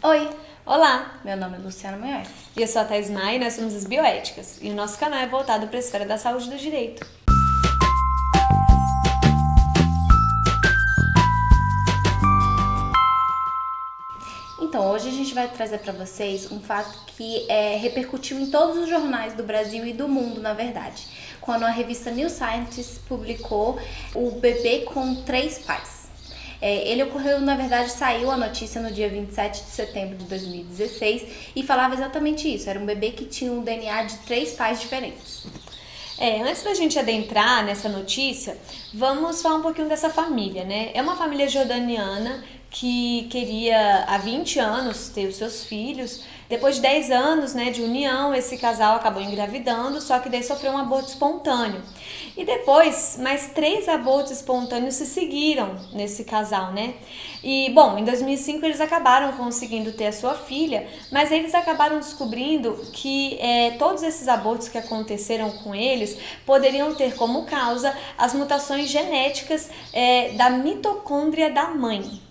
Oi, Olá, meu nome é Luciana Munhoz. eu sou a Thais Maia e nós somos as Bioéticas, e o nosso canal é voltado para a esfera da saúde e do direito. Então, hoje a gente vai trazer para vocês um fato que repercutiu em todos os jornais do Brasil e do mundo, na verdade, quando a revista New Scientist publicou o bebê com 3 pais. Ele ocorreu, na verdade, saiu a notícia no dia 27 de setembro de 2016 e falava exatamente isso, era um bebê que tinha um DNA de 3 pais diferentes. Antes da gente adentrar nessa notícia, vamos falar um pouquinho dessa família, né? É uma família jordaniana que queria há 20 anos ter os seus filhos. Depois de 10 anos, né, de união, esse casal acabou engravidando, só que daí sofreu um aborto espontâneo. E depois, mais 3 abortos espontâneos se seguiram nesse casal, né? E, bom, em 2005 eles acabaram conseguindo ter a sua filha, mas eles acabaram descobrindo que todos esses abortos que aconteceram com eles poderiam ter como causa as mutações genéticas da mitocôndria da mãe.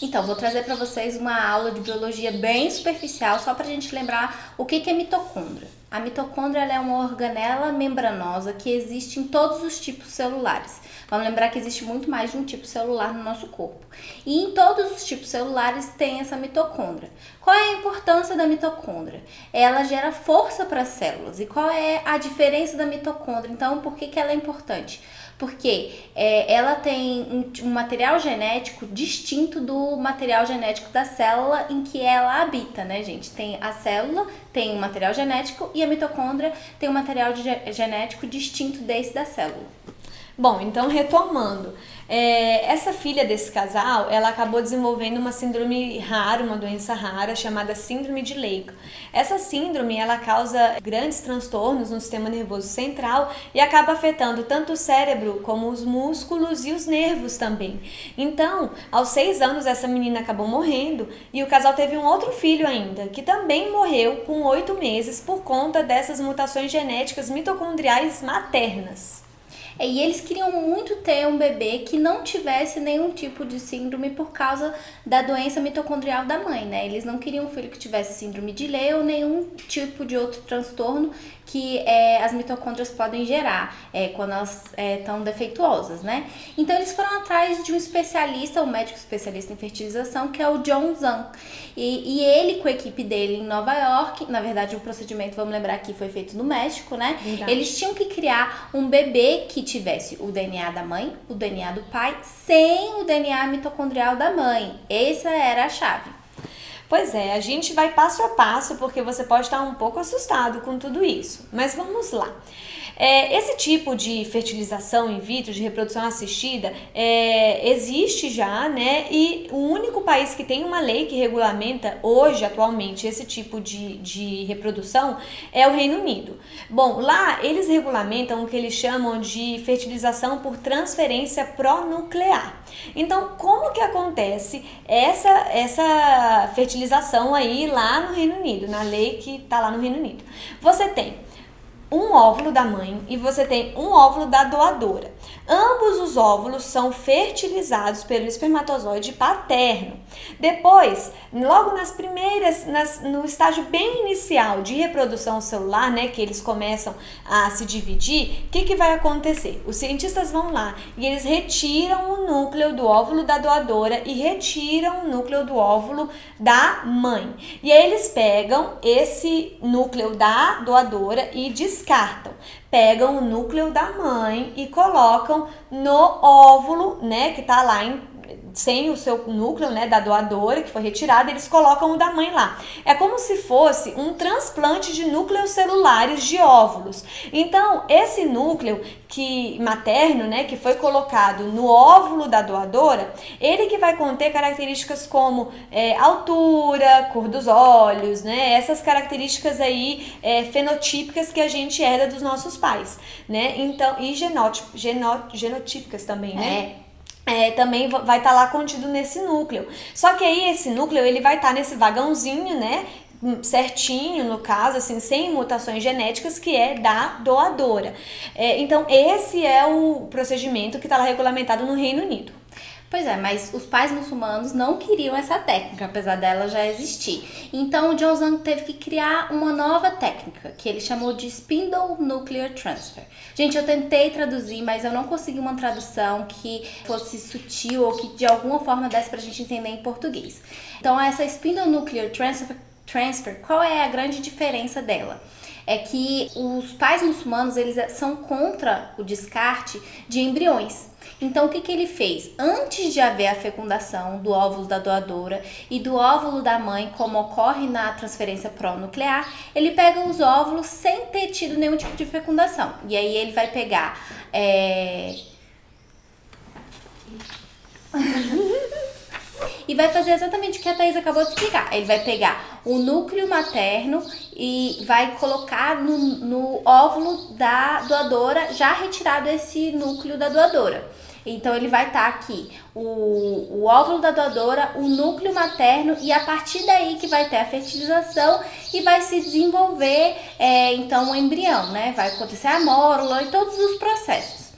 Então, vou trazer para vocês uma aula de biologia bem superficial, só para a gente lembrar o que é mitocôndria. A mitocôndria ela é uma organela membranosa que existe em todos os tipos celulares. Vamos lembrar que existe muito mais de um tipo celular no nosso corpo. E em todos os tipos celulares tem essa mitocôndria. Qual é a importância da mitocôndria? Ela gera força para as células. E qual é a diferença da mitocôndria? Então, por que ela é importante? Porque ela tem um material genético distinto do material genético da célula em que ela habita, né, gente? Tem a célula, tem um material genético e a mitocôndria tem um material genético distinto desse da célula. Bom, então retomando, essa filha desse casal, ela acabou desenvolvendo uma síndrome rara, uma doença rara chamada síndrome de Leica. Essa síndrome, ela causa grandes transtornos no sistema nervoso central e acaba afetando tanto o cérebro como os músculos e os nervos também. Então, aos 6 anos, essa menina acabou morrendo e o casal teve um outro filho ainda, que também morreu com 8 meses por conta dessas mutações genéticas mitocondriais maternas. E eles queriam muito ter um bebê que não tivesse nenhum tipo de síndrome por causa da doença mitocondrial da mãe, né? Eles não queriam um filho que tivesse síndrome de Leigh ou nenhum tipo de outro transtorno que as mitocôndrias podem gerar quando elas estão defeituosas, né? Então eles foram atrás de um especialista, um médico especialista em fertilização, que é o John Zhang. E ele com a equipe dele em Nova York, na verdade o procedimento, vamos lembrar que foi feito no México, né? Verdade. Eles tinham que criar um bebê que tivesse o DNA da mãe, o DNA do pai, sem o DNA mitocondrial da mãe. Essa era a chave. Pois é, a gente vai passo a passo porque você pode estar um pouco assustado com tudo isso. Mas vamos lá. Esse tipo de fertilização in vitro, de reprodução assistida, existe já, né? E o único país que tem uma lei que regulamenta hoje, atualmente, esse tipo de reprodução é o Reino Unido. Bom, lá eles regulamentam o que eles chamam de fertilização por transferência pronuclear. Então, como que acontece essa fertilização aí lá no Reino Unido, na lei que está lá no Reino Unido? Você tem um óvulo da mãe e você tem um óvulo da doadora. Ambos os óvulos são fertilizados pelo espermatozoide paterno. Depois, logo no estágio bem inicial de reprodução celular, né, que eles começam a se dividir, o que vai acontecer? Os cientistas vão lá e eles retiram o núcleo do óvulo da doadora e retiram o núcleo do óvulo da mãe. E aí eles pegam esse núcleo da doadora e descartam. Pegam o núcleo da mãe e colocam no óvulo, né, que tá lá sem o seu núcleo, né, da doadora, que foi retirado, eles colocam o da mãe lá. É como se fosse um transplante de núcleos celulares de óvulos. Então, esse núcleo materno, né, que foi colocado no óvulo da doadora, ele que vai conter características como altura, cor dos olhos, né, essas características aí fenotípicas que a gente herda dos nossos pais, né, então, e genotípicas também, né? Também vai estar lá contido nesse núcleo. Só que aí esse núcleo ele vai estar nesse vagãozinho, né? Certinho, no caso, assim, sem mutações genéticas, que é da doadora. Então, esse é o procedimento que está lá regulamentado no Reino Unido. Pois é, mas os pais muçulmanos não queriam essa técnica, apesar dela já existir. Então o John Zhang teve que criar uma nova técnica, que ele chamou de Spindle Nuclear Transfer. Gente, eu tentei traduzir, mas eu não consegui uma tradução que fosse sutil ou que de alguma forma desse pra gente entender em português. Então essa Spindle Nuclear Transfer, qual é a grande diferença dela? É que os pais muçulmanos, eles são contra o descarte de embriões. Então, o que ele fez? Antes de haver a fecundação do óvulo da doadora e do óvulo da mãe, como ocorre na transferência pró-nuclear, ele pega os óvulos sem ter tido nenhum tipo de fecundação. E aí ele vai pegar... E vai fazer exatamente o que a Thaís acabou de explicar. Ele vai pegar o núcleo materno e vai colocar no óvulo da doadora, já retirado esse núcleo da doadora. Então ele vai estar aqui o óvulo da doadora, o núcleo materno, e a partir daí que vai ter a fertilização e vai se desenvolver então o embrião, né? Vai acontecer a mórula e todos os processos.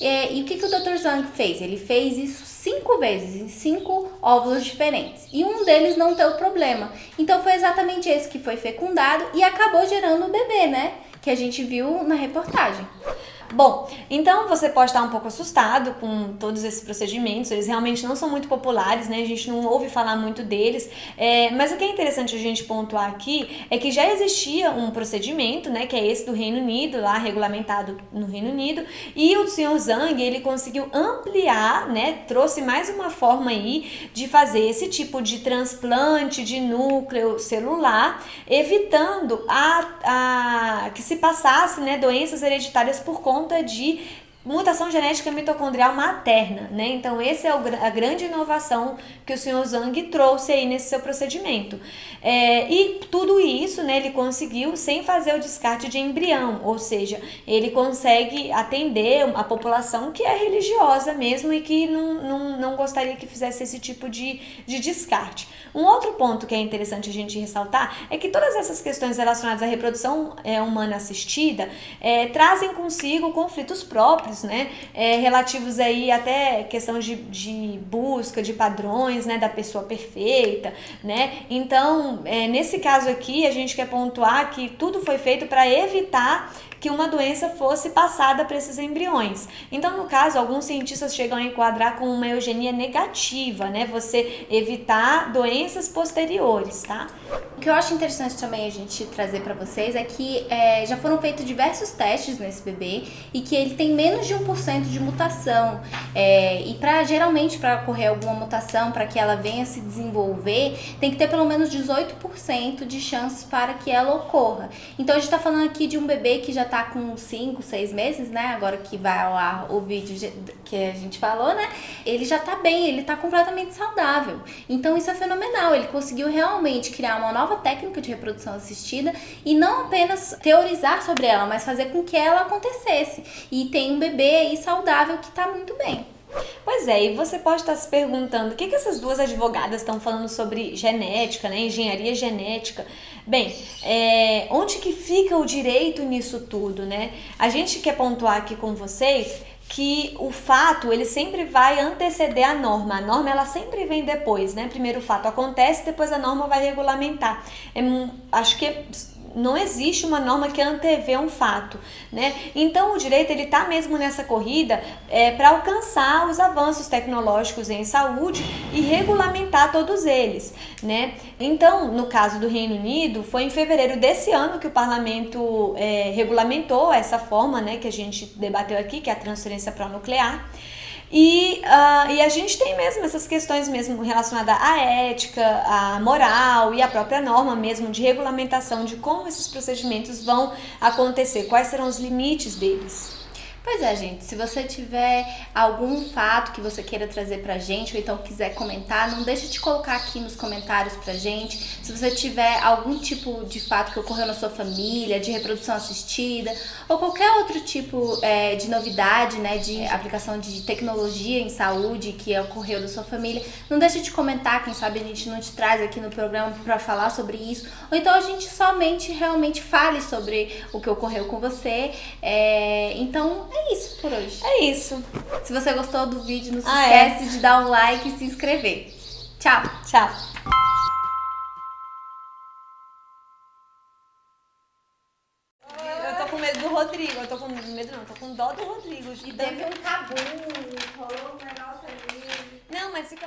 E o que o Dr. Zhang fez? Ele fez isso 5 vezes, em 5 óvulos diferentes. E um deles não deu problema. Então foi exatamente esse que foi fecundado e acabou gerando o bebê, né? Que a gente viu na reportagem. Bom, então você pode estar um pouco assustado com todos esses procedimentos, eles realmente não são muito populares, né? A gente não ouve falar muito deles, mas o que é interessante a gente pontuar aqui é que já existia um procedimento, né, que é esse do Reino Unido, lá regulamentado no Reino Unido, e o Sr. Zhang, ele conseguiu ampliar, né, trouxe mais uma forma aí de fazer esse tipo de transplante de núcleo celular, evitando que se passasse, né, doenças hereditárias por conta de mutação genética mitocondrial materna, né? Então, essa é a grande inovação que o Sr. Zhang trouxe aí nesse seu procedimento. E tudo isso, né, ele conseguiu sem fazer o descarte de embrião, ou seja, ele consegue atender a população que é religiosa mesmo e que não gostaria que fizesse esse tipo de descarte. Um outro ponto que é interessante a gente ressaltar é que todas essas questões relacionadas à reprodução humana assistida trazem consigo conflitos próprios, né, relativos aí até questão de busca de padrões, né, da pessoa perfeita, né? Então, nesse caso aqui, a gente quer pontuar que tudo foi feito para evitar que uma doença fosse passada para esses embriões. Então, no caso, alguns cientistas chegam a enquadrar com uma eugenia negativa, né? Você evitar doenças posteriores, tá? O que eu acho interessante também a gente trazer para vocês é que já foram feitos diversos testes nesse bebê e que ele tem menos de 1% de mutação. E geralmente para ocorrer alguma mutação, para que ela venha se desenvolver, tem que ter pelo menos 18% de chances para que ela ocorra. Então a gente está falando aqui de um bebê que já tá com 5, 6 meses, né? Agora que vai ao ar o vídeo que a gente falou, né? Ele já tá bem, ele tá completamente saudável. Então isso é fenomenal. Ele conseguiu realmente criar uma nova técnica de reprodução assistida e não apenas teorizar sobre ela, mas fazer com que ela acontecesse. E tem um bebê aí saudável que tá muito bem. Pois é, e você pode estar se perguntando o que essas duas advogadas estão falando sobre genética, né, engenharia genética. Bem, onde que fica o direito nisso tudo, né? A gente quer pontuar aqui com vocês que o fato, ele sempre vai anteceder a norma ela sempre vem depois, né? Primeiro o fato acontece, depois a norma vai regulamentar. Acho que não existe uma norma que antevê um fato, né? Então o direito ele tá mesmo nessa corrida para alcançar os avanços tecnológicos em saúde e regulamentar todos eles, né? Então, no caso do Reino Unido, foi em fevereiro desse ano que o parlamento regulamentou essa forma, né, que a gente debateu aqui, que é a transferência pró-nuclear. E a gente tem mesmo essas questões mesmo relacionadas à ética, à moral e à própria norma mesmo de regulamentação de como esses procedimentos vão acontecer, quais serão os limites deles. Pois é, gente, se você tiver algum fato que você queira trazer pra gente ou então quiser comentar, não deixe de colocar aqui nos comentários pra gente. Se você tiver algum tipo de fato que ocorreu na sua família, de reprodução assistida ou qualquer outro tipo de novidade, né, de aplicação de tecnologia em saúde que ocorreu da sua família, não deixe de comentar, quem sabe a gente não te traz aqui no programa pra falar sobre isso, ou então a gente somente realmente fale sobre o que ocorreu com você. Então É isso por hoje. É isso. Se você gostou do vídeo, não se é. esquece de dar um like e se inscrever. Tchau! Tchau. Eu tô com medo do Rodrigo. Eu tô com medo não, tô com dó do Rodrigo. E teve um cabu, rolou um negócio ali. Não, mas fica